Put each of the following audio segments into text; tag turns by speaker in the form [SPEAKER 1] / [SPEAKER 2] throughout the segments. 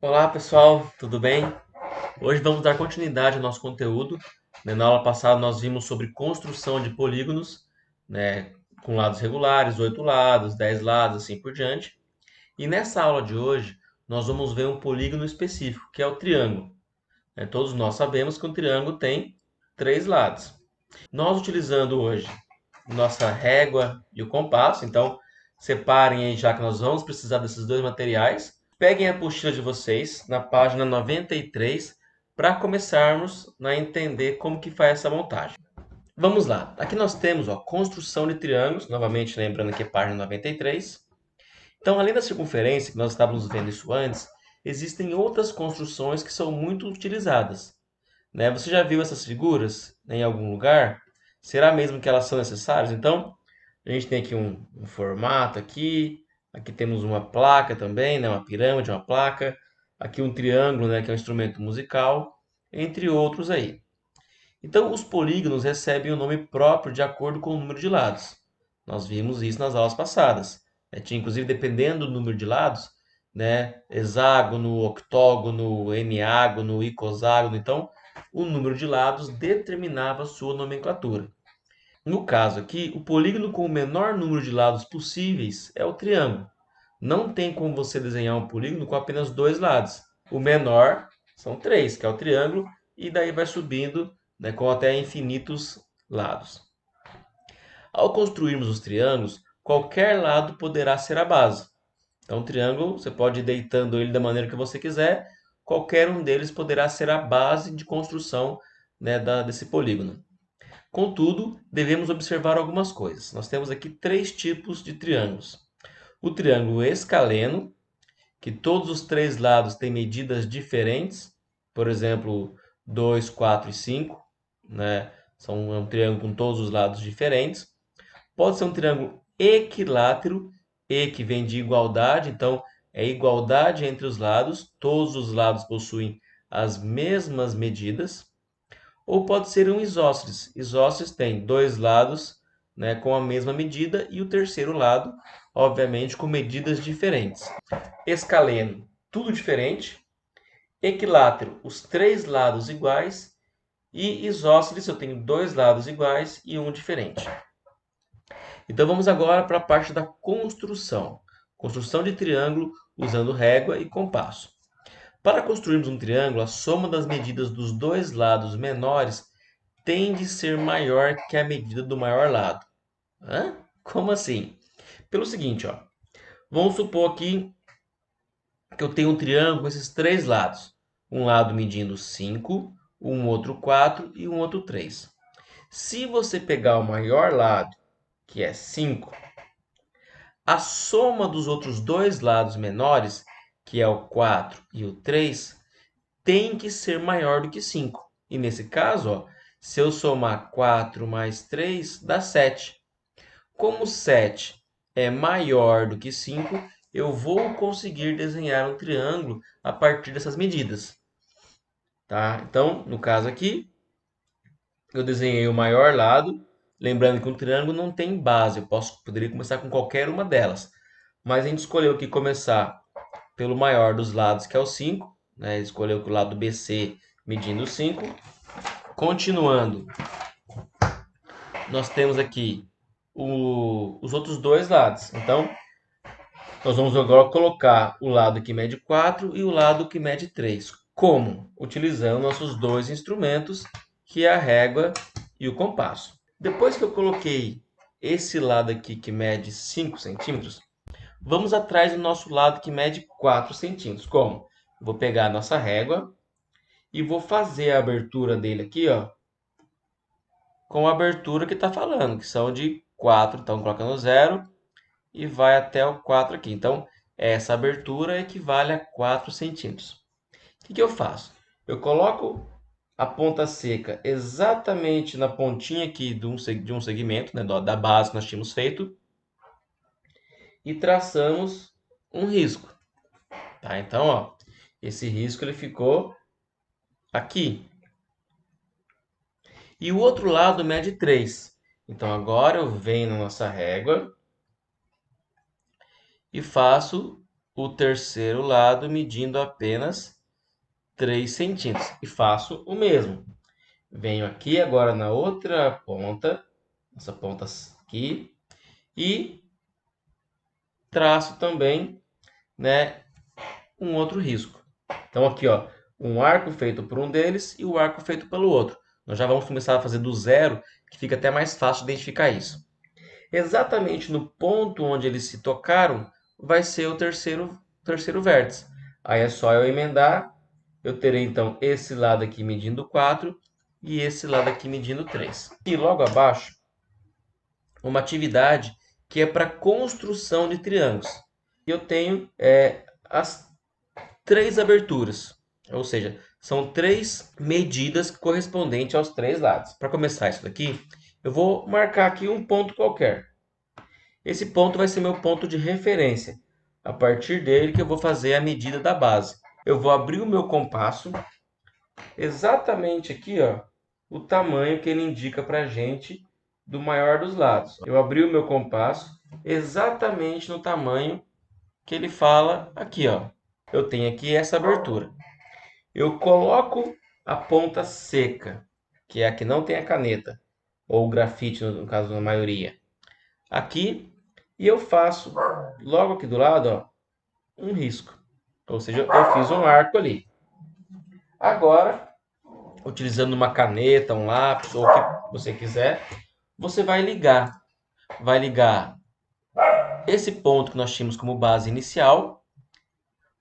[SPEAKER 1] Olá pessoal, tudo bem? Hoje vamos dar continuidade ao nosso conteúdo. Na aula passada nós vimos sobre construção de polígonos, né, com lados regulares, 8 lados, 10 lados, assim por diante. E nessa aula de hoje nós vamos ver um polígono específico, que é o triângulo. Todos nós sabemos que um triângulo tem 3 lados. Nós utilizando hoje nossa régua e o compasso, então separem aí já que nós vamos precisar desses dois materiais. Peguem a apostila de vocês na página 93 para começarmos a entender como que faz essa montagem. Vamos lá. Aqui nós temos, construção de triângulos, novamente lembrando que é página 93. Então, além da circunferência, que nós estávamos vendo isso antes, existem outras construções que são muito utilizadas, né? Você já viu essas figuras, né, em algum lugar? Será mesmo que elas são necessárias? Então, a gente tem aqui um formato aqui, aqui temos uma placa também, né, uma pirâmide, uma placa, aqui um triângulo, né, que é um instrumento musical, entre outros aí. Então, os polígonos recebem o nome próprio de acordo com o número de lados. Nós vimos isso nas aulas passadas. Tinha, inclusive, dependendo do número de lados, né, hexágono, octógono, eneágono, icoságono. Então, o número de lados determinava a sua nomenclatura. No caso aqui, o polígono com o menor número de lados possíveis é o triângulo. Não tem como você desenhar um polígono com apenas dois lados. O menor são três, que é o triângulo, e daí vai subindo, né, com até infinitos lados. Ao construirmos os triângulos, qualquer lado poderá ser a base. Então, o triângulo, você pode ir deitando ele da maneira que você quiser, qualquer um deles poderá ser a base de construção, né, desse polígono. Contudo, devemos observar algumas coisas. Nós temos aqui três tipos de triângulos. O triângulo escaleno, que todos os três lados têm medidas diferentes, por exemplo, 2, 4 e 5, né? É um triângulo com todos os lados diferentes. Pode ser um triângulo equilátero, e que vem de igualdade, então é igualdade entre os lados, todos os lados possuem as mesmas medidas. Ou pode ser um isósceles. Isósceles tem dois lados, né, com a mesma medida e o terceiro lado, obviamente, com medidas diferentes. Escaleno, tudo diferente. Equilátero, os três lados iguais. E isósceles, eu tenho dois lados iguais e um diferente. Então vamos agora para a parte da construção. Construção de triângulo usando régua e compasso. Para construirmos um triângulo, a soma das medidas dos dois lados menores tem de ser maior que a medida do maior lado. Hã? Como assim? Pelo seguinte, vamos supor aqui que eu tenho um triângulo com esses três lados. Um lado medindo 5, um outro 4 e um outro 3. Se você pegar o maior lado, que é 5, a soma dos outros dois lados menores, que é o 4 e o 3, tem que ser maior do que 5. E nesse caso, se eu somar 4 mais 3, dá 7. Como 7 é maior do que 5, eu vou conseguir desenhar um triângulo a partir dessas medidas. Tá? Então, no caso aqui, eu desenhei o maior lado. Lembrando que um triângulo não tem base, poderia começar com qualquer uma delas. Mas a gente escolheu aqui começar pelo maior dos lados, que é o 5. Né? Escolheu o lado BC medindo 5. Continuando, nós temos aqui os outros dois lados. Então, nós vamos agora colocar o lado que mede 4 e o lado que mede 3. Como? Utilizando nossos dois instrumentos, que é a régua e o compasso. Depois que eu coloquei esse lado aqui que mede 5 centímetros, vamos atrás do nosso lado que mede 4 centímetros. Como? Vou pegar a nossa régua e vou fazer a abertura dele aqui, com a abertura que está falando, que são de 4. Então, colocando 0 e vai até o 4 aqui. Então, essa abertura equivale a 4 centímetros. O que eu faço? Eu coloco a ponta seca exatamente na pontinha aqui de um segmento, né, da base que nós tínhamos feito, e traçamos um risco. Tá? Então, esse risco ele ficou aqui. E o outro lado mede 3. Então, agora eu venho na nossa régua e faço o terceiro lado medindo apenas 3 centímetros. E faço o mesmo. Venho aqui agora na outra ponta, essa ponta aqui, e traço também, né, um outro risco. Então aqui, ó, um arco feito por um deles e o arco feito pelo outro. Nós já vamos começar a fazer do zero, que fica até mais fácil de identificar isso. Exatamente no ponto onde eles se tocaram, vai ser o terceiro vértice. Aí é só eu emendar, eu terei então esse lado aqui medindo 4 e esse lado aqui medindo 3. E logo abaixo, uma atividade que é para construção de triângulos. Eu tenho as 3 aberturas, ou seja, são 3 medidas correspondentes aos 3 lados. Para começar isso daqui, eu vou marcar aqui um ponto qualquer. Esse ponto vai ser meu ponto de referência. A partir dele que eu vou fazer a medida da base. Eu vou abrir o meu compasso, exatamente aqui, ó, o tamanho que ele indica para a gente do maior dos lados. Eu abri o meu compasso exatamente no tamanho que ele fala aqui, ó. Eu tenho aqui essa abertura. Eu coloco a ponta seca, que é a que não tem a caneta, ou o grafite, no caso da maioria, aqui, e eu faço logo aqui do lado, ó, um risco. Ou seja, eu fiz um arco ali. Agora, utilizando uma caneta, um lápis, ou o que você quiser, você vai ligar. Vai ligar esse ponto que nós tínhamos como base inicial.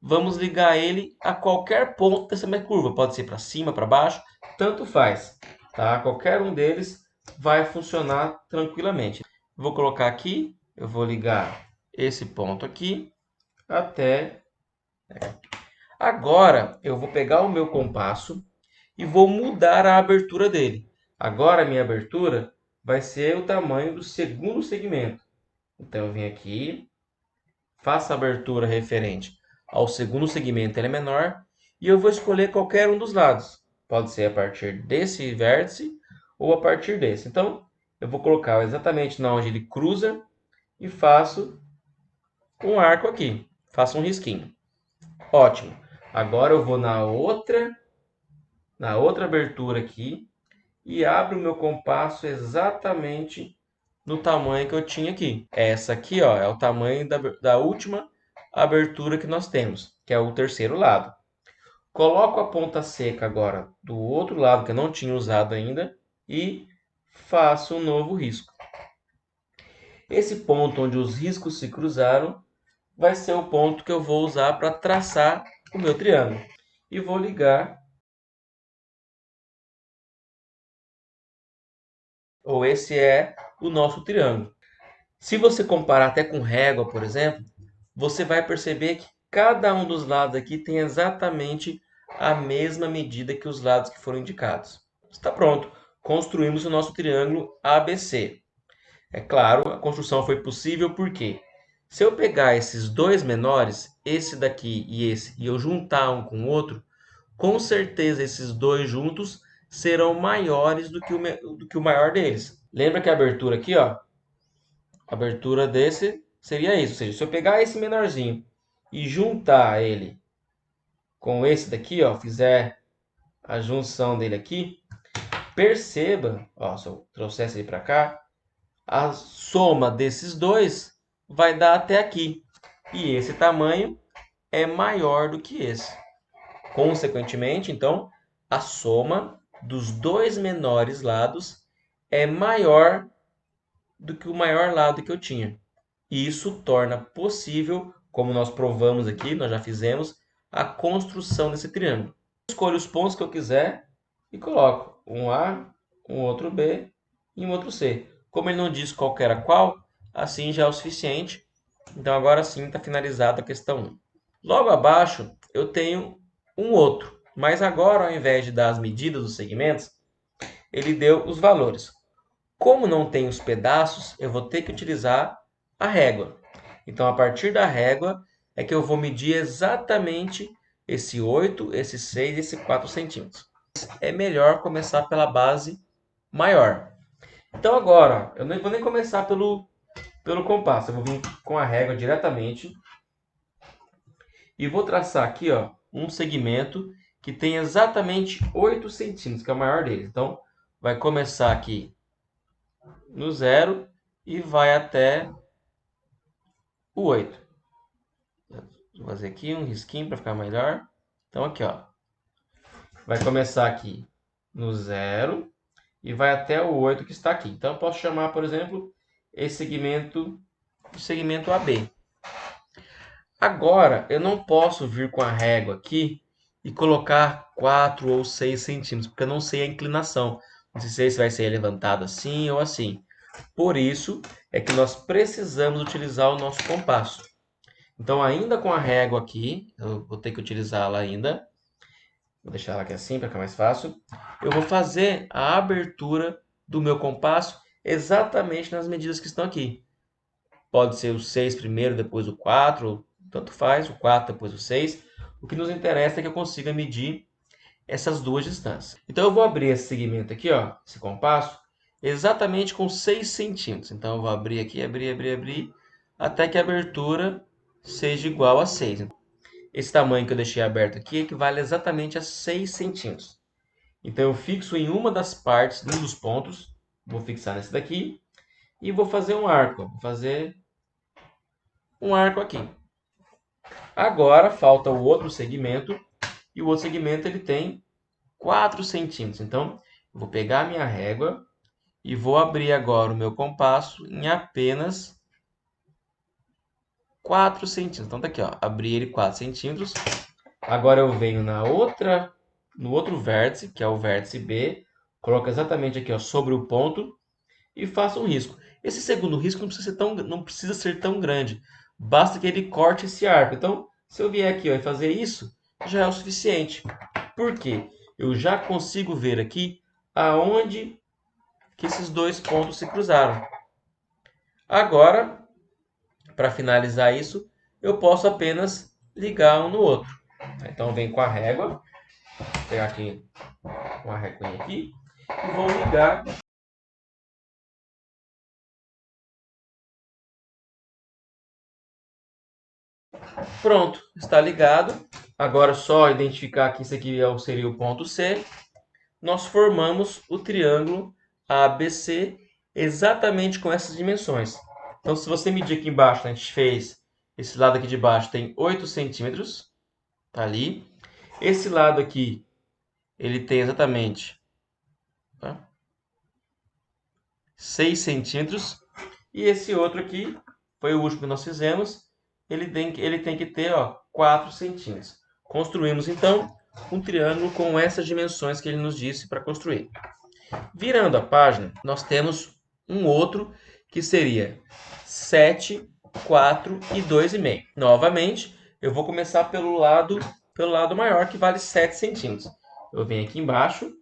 [SPEAKER 1] Vamos ligar ele a qualquer ponto dessa minha curva. Pode ser para cima, para baixo, tanto faz. Tá? Qualquer um deles vai funcionar tranquilamente. Vou colocar aqui, eu vou ligar esse ponto aqui até... Agora, eu vou pegar o meu compasso e vou mudar a abertura dele. Agora, a minha abertura vai ser o tamanho do segundo segmento. Então, eu venho aqui, faço a abertura referente ao segundo segmento, ele é menor, e eu vou escolher qualquer um dos lados. Pode ser a partir desse vértice ou a partir desse. Então, eu vou colocar exatamente na onde ele cruza e faço um arco aqui. Faço um risquinho. Ótimo. Agora eu vou na outra abertura aqui e abro o meu compasso exatamente no tamanho que eu tinha aqui. Essa aqui, ó, é o tamanho da última abertura que nós temos, que é o terceiro lado. Coloco a ponta seca agora do outro lado que eu não tinha usado ainda e faço um novo risco. Esse ponto onde os riscos se cruzaram vai ser o ponto que eu vou usar para traçar o meu triângulo. E vou ligar, ou esse é o nosso triângulo. Se você comparar até com régua, por exemplo, você vai perceber que cada um dos lados aqui tem exatamente a mesma medida que os lados que foram indicados. Está pronto. Construímos o nosso triângulo ABC. É claro, a construção foi possível porque se eu pegar esses dois menores, esse daqui e esse, e eu juntar um com o outro, com certeza esses dois juntos serão maiores do que o maior deles. Lembra que a abertura aqui, ó, a abertura desse seria isso. Ou seja, se eu pegar esse menorzinho e juntar ele com esse daqui, ó, fizer a junção dele aqui, perceba, ó, se eu trouxesse ele para cá, a soma desses dois vai dar até aqui. E esse tamanho é maior do que esse. Consequentemente, então, a soma dos dois menores lados é maior do que o maior lado que eu tinha. E isso torna possível, como nós provamos aqui, nós já fizemos, a construção desse triângulo. Escolho os pontos que eu quiser e coloco um A, um outro B e um outro C. Como ele não diz qual que era qual, assim já é o suficiente. Então agora sim está finalizada a questão 1. Logo abaixo eu tenho um outro, mas agora ao invés de dar as medidas dos segmentos, ele deu os valores. Como não tem os pedaços, eu vou ter que utilizar a régua. Então, a partir da régua é que eu vou medir exatamente esse 8, esse 6 e esse 4 centímetros. É melhor começar pela base maior. Então, agora, eu não vou nem começar pelo compasso. Eu vou vir com a régua diretamente E vou traçar aqui, ó, um segmento que tem exatamente 8 centímetros, que é o maior deles. Então, vai começar aqui no 0 e vai até o 8. Vou fazer aqui um risquinho para ficar melhor. Então, aqui, ó. Vai começar aqui no 0 e vai até o 8 que está aqui. Então, eu posso chamar, por exemplo, esse segmento de segmento AB. Agora, eu não posso vir com a régua aqui e colocar 4 ou 6 centímetros, porque eu não sei a inclinação. Não sei se vai ser levantado assim ou assim. Por isso, é que nós precisamos utilizar o nosso compasso. Então, ainda com a régua aqui, eu vou ter que utilizá-la ainda. Vou deixar ela aqui assim para ficar mais fácil. Eu vou fazer a abertura do meu compasso exatamente nas medidas que estão aqui. Pode ser o 6 primeiro, depois o 4, tanto faz, o 4 depois o 6. O que nos interessa é que eu consiga medir essas duas distâncias. Então eu vou abrir esse segmento aqui, ó, esse compasso, exatamente com 6 centímetros. Então eu vou abrir aqui, abrir, até que a abertura seja igual a 6. Esse tamanho que eu deixei aberto aqui equivale exatamente a 6 centímetros. Então eu fixo em uma das partes, um dos pontos, vou fixar nesse daqui, e vou fazer um arco. Vou fazer um arco aqui. Agora falta o outro segmento, e o outro segmento ele tem 4 centímetros. Então, eu vou pegar a minha régua e vou abrir agora o meu compasso em apenas 4 centímetros. Então, tá aqui, ó, abri ele 4 centímetros. Agora eu venho no outro vértice, que é o vértice B, coloco exatamente aqui, ó, sobre o ponto e faço um risco. Esse segundo risco não precisa ser tão grande, basta que ele corte esse arco. Então, se eu vier aqui, ó, e fazer isso, já é o suficiente. Por quê? Eu já consigo ver aqui aonde que esses dois pontos se cruzaram. Agora, para finalizar isso, eu posso apenas ligar um no outro. Então, venho com a régua, vou pegar aqui uma régua aqui e vou ligar. Pronto, está ligado. Agora, só identificar que isso aqui seria o ponto C. Nós formamos o triângulo ABC exatamente com essas dimensões. Então, se você medir aqui embaixo, a gente fez esse lado aqui de baixo tem 8 centímetros, tá ali. Esse lado aqui, ele tem exatamente, tá, 6 centímetros. E esse outro aqui, foi o último que nós fizemos, ele tem que ter, ó, 4 centímetros. Construímos, então, um triângulo com essas dimensões que ele nos disse para construir. Virando a página, nós temos um outro que seria 7, 4 e 2,5. Novamente, eu vou começar pelo lado maior, que vale 7 centímetros. Eu venho aqui embaixo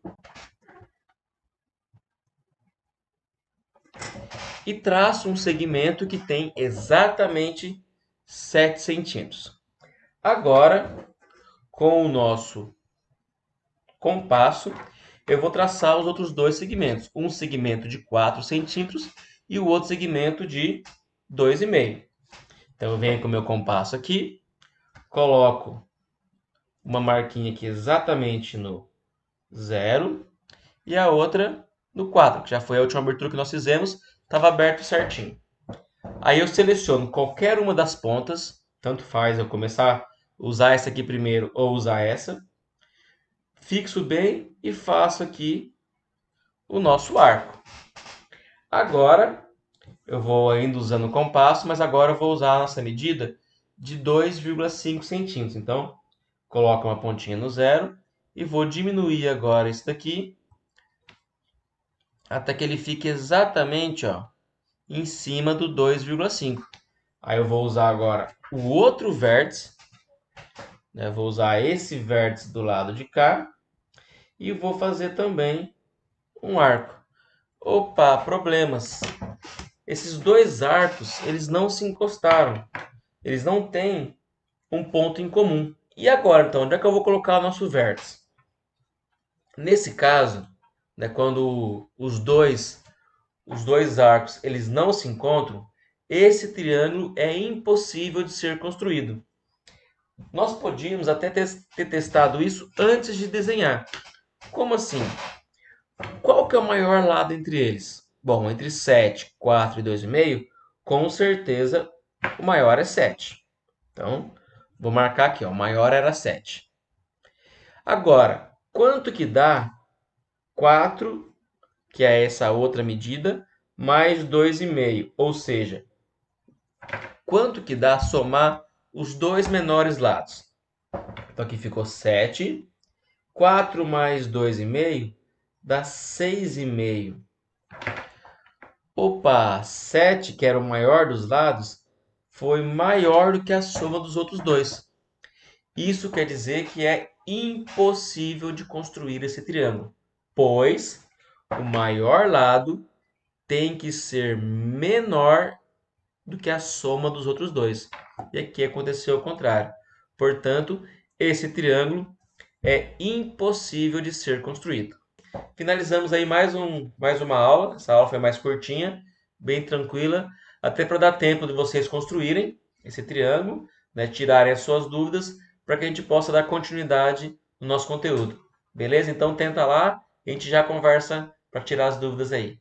[SPEAKER 1] e traço um segmento que tem exatamente 7 centímetros. Agora, com o nosso compasso, eu vou traçar os outros dois segmentos. Um segmento de 4 centímetros e o outro segmento de 2,5. Então, eu venho com o meu compasso aqui, coloco uma marquinha aqui exatamente no 0 e a outra no 4, que já foi a última abertura que nós fizemos, estava aberto certinho. Aí eu seleciono qualquer uma das pontas, tanto faz eu começar a usar essa aqui primeiro ou usar essa, fixo bem e faço aqui o nosso arco. Agora, eu vou ainda usando o compasso, mas agora eu vou usar a nossa medida de 2,5 centímetros. Então, coloco uma pontinha no 0 e vou diminuir agora esse daqui até que ele fique exatamente, ó, em cima do 2,5. Aí eu vou usar agora o outro vértice, né? Vou usar esse vértice do lado de cá e vou fazer também um arco. Opa, problemas. Esses dois arcos, eles não se encostaram. Eles não têm um ponto em comum. E agora, então, onde é que eu vou colocar o nosso vértice? Nesse caso, né, quando os dois arcos eles não se encontram, esse triângulo é impossível de ser construído. Nós podíamos até ter testado isso antes de desenhar. Como assim? Qual que é o maior lado entre eles? Bom, entre 7, 4 e 2,5, com certeza o maior é 7. Então, vou marcar aqui, ó, o maior era 7. Agora, quanto que dá 4, que é essa outra medida, mais 2,5? Ou seja, quanto que dá somar os dois menores lados? Então, aqui ficou 7. 4 mais 2,5 dá 6,5. Opa, 7, que era o maior dos lados, foi maior do que a soma dos outros dois. Isso quer dizer que é impossível de construir esse triângulo, pois o maior lado tem que ser menor do que a soma dos outros dois. E aqui aconteceu o contrário. Portanto, esse triângulo é impossível de ser construído. Finalizamos aí mais uma aula. Essa aula foi mais curtinha, bem tranquila, até para dar tempo de vocês construírem esse triângulo, né, tirarem as suas dúvidas, para que a gente possa dar continuidade no nosso conteúdo. Beleza? Então tenta lá, a gente já conversa para tirar as dúvidas aí.